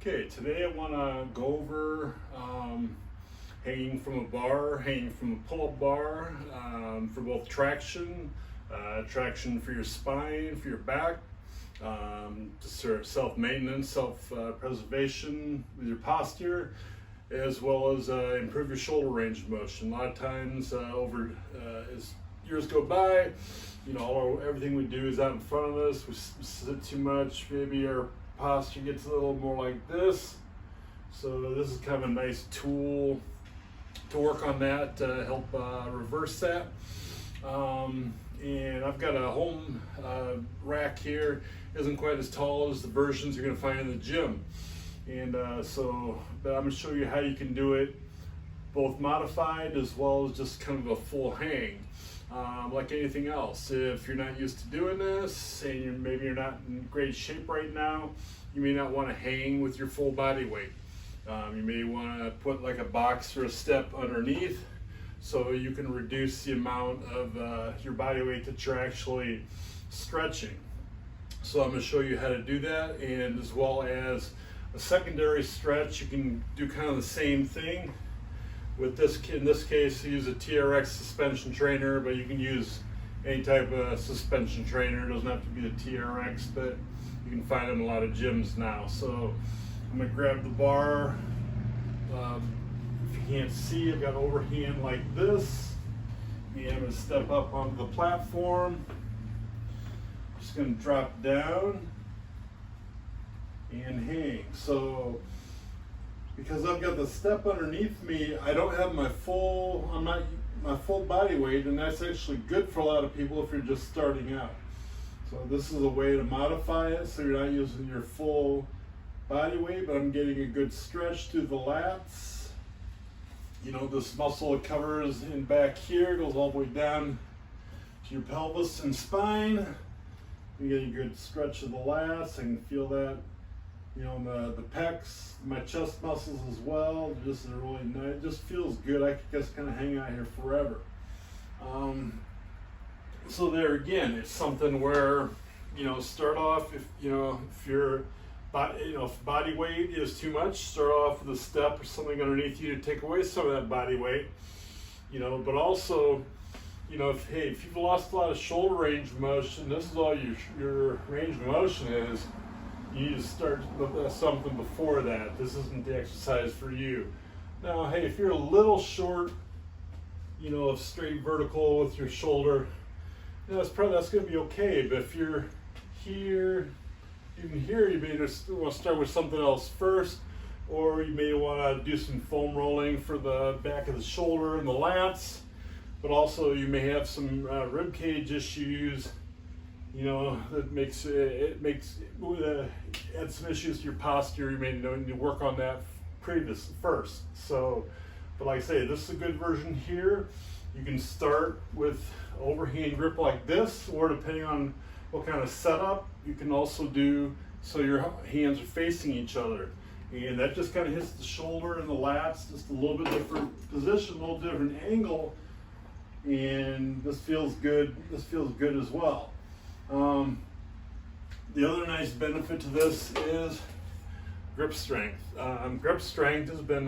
Okay, today I want to go over hanging from a bar, hanging from a pull-up bar for both traction, traction for your spine, for your back, just sort of self-maintenance, self-preservation with your posture, as well as improve your shoulder range of motion. A lot of times as years go by, you know, everything we do is out in front of us. We sit too much, maybe our posture gets a little more like this. So this is kind of a nice tool to work on that, to help reverse that. And I've got a home rack here. It isn't quite as tall as the versions you're going to find in the gym. And but I'm going to show you how you can do it both modified as well as just kind of a full hang. Like anything else, if you're not used to doing this and maybe you're not in great shape right now, you may not want to hang with your full body weight. You may want to put like a box or a step underneath so you can reduce the amount of your body weight that you're actually stretching. So I'm going to show you how to do that, and as well as a secondary stretch, you can do kind of the same thing. With this, in this case, use a TRX suspension trainer, but you can use any type of suspension trainer. It doesn't have to be a TRX, but you can find them in a lot of gyms now. So I'm going to grab the bar. If you can't see, I've got overhand like this. And I'm going to step up onto the platform. Just going to drop down and hang. So because I've got the step underneath me, I don't have my full body weight, and that's actually good for a lot of people if you're just starting out. So this is a way to modify it so you're not using your full body weight, but I'm getting a good stretch through the lats. You know, this muscle that covers in back here goes all the way down to your pelvis and spine. You're getting a good stretch of the lats. I can feel that, you know, the pecs, my chest muscles as well. Just really nice. It just feels good. I could just kind of hang out here forever. So there again, it's something where, you know, start off if your if body weight is too much, start off with a step or something underneath you to take away some of that body weight. You know, but also, you know, if you've lost a lot of shoulder range of motion, this is all your range of motion is. You need to start with something before that. This isn't the exercise for you. Now, hey, if you're a little short, you know, of straight vertical with your shoulder, you know, that's going to be okay. But if you're here, even here, you may just want to start with something else first, or you may want to do some foam rolling for the back of the shoulder and the lats. But also, you may have some rib cage issues. You know, that adds some issues to your posture. You may need to work on that first. So, but like I say, this is a good version here. You can start with overhand grip like this, or depending on what kind of setup, you can also do so your hands are facing each other. And that just kind of hits the shoulder and the lats, just a little bit different position, a little different angle. And this feels good. This feels good as well. The other nice benefit to this is grip strength. Grip strength has been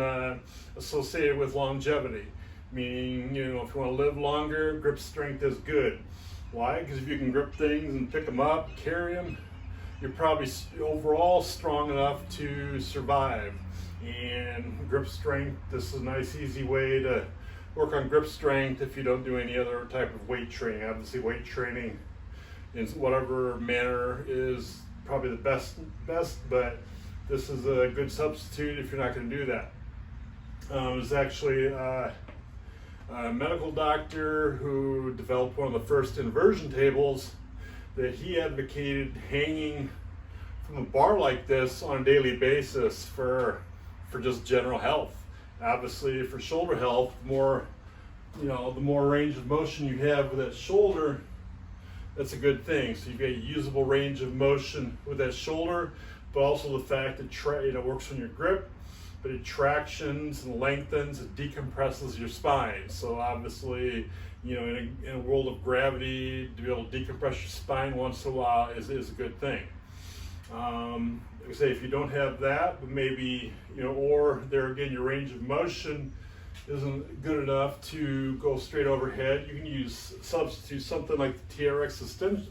associated with longevity, meaning, you know, if you want to live longer, grip strength is good. Why? Because if you can grip things and pick them up, carry them, you're probably overall strong enough to survive. And grip strength, this is a nice, easy way to work on grip strength if you don't do any other type of weight training. Obviously, weight training in whatever manner is probably the best, but this is a good substitute if you're not going to do that. There's actually a medical doctor who developed one of the first inversion tables that he advocated hanging from a bar like this on a daily basis for just general health. Obviously, for shoulder health, the more range of motion you have with that shoulder, that's a good thing. So you've got a usable range of motion with that shoulder, but also the fact that it works on your grip, but it tractions and lengthens, it decompresses your spine. So obviously, you know, in a world of gravity, to be able to decompress your spine once in a while is a good thing. Like I say, if you don't have that, but maybe, or there again, your range of motion isn't good enough to go straight overhead, you can substitute something like the TRX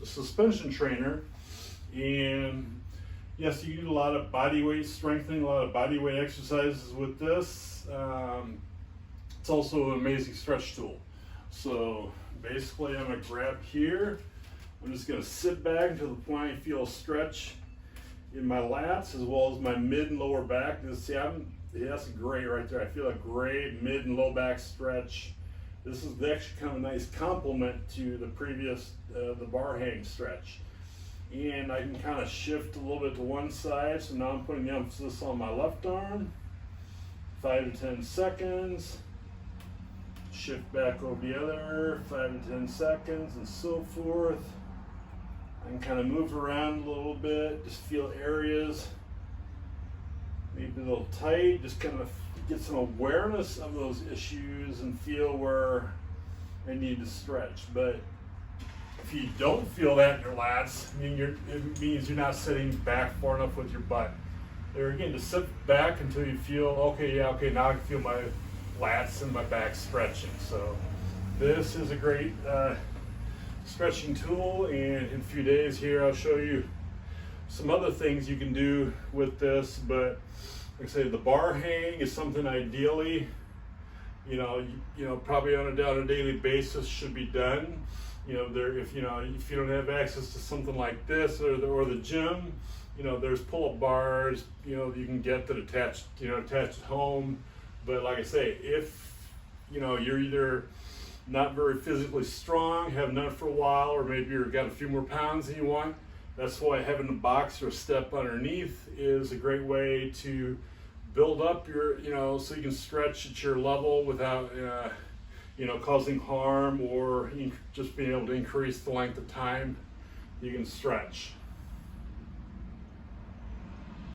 suspension trainer. And yes, you do a lot of body weight strengthening, a lot of body weight exercises with this. It's also an amazing stretch tool. So basically I'm going to grab here. I'm just going to sit back until the point I feel a stretch in my lats as well as my mid and lower back. And see, that's great right there. I feel a great mid and low back stretch. This is actually kind of a nice complement to the previous, the bar hang stretch. And I can kind of shift a little bit to one side. So now I'm putting the emphasis on my left arm. 5 to 10 seconds. Shift back over the other, 5 to 10 seconds, and so forth. I can kind of move around a little bit, just feel areas maybe a little tight, just kind of get some awareness of those issues and feel where I need to stretch. But if you don't feel that in your lats, it means you're not sitting back far enough with your butt. There again, just sit back until you feel, okay, now I can feel my lats and my back stretching. So this is a great stretching tool, and in a few days here I'll show you some other things you can do with this. But like I say, the bar hang is something ideally probably on a daily basis should be done. If you don't have access to something like this or the gym, there's pull-up bars you can get that attached at home. But like I say, if you're either not very physically strong, haven't done it for a while, or maybe you've got a few more pounds than you want, that's why having a box or a step underneath is a great way to build up your, so you can stretch at your level without, causing harm or just being able to increase the length of time you can stretch.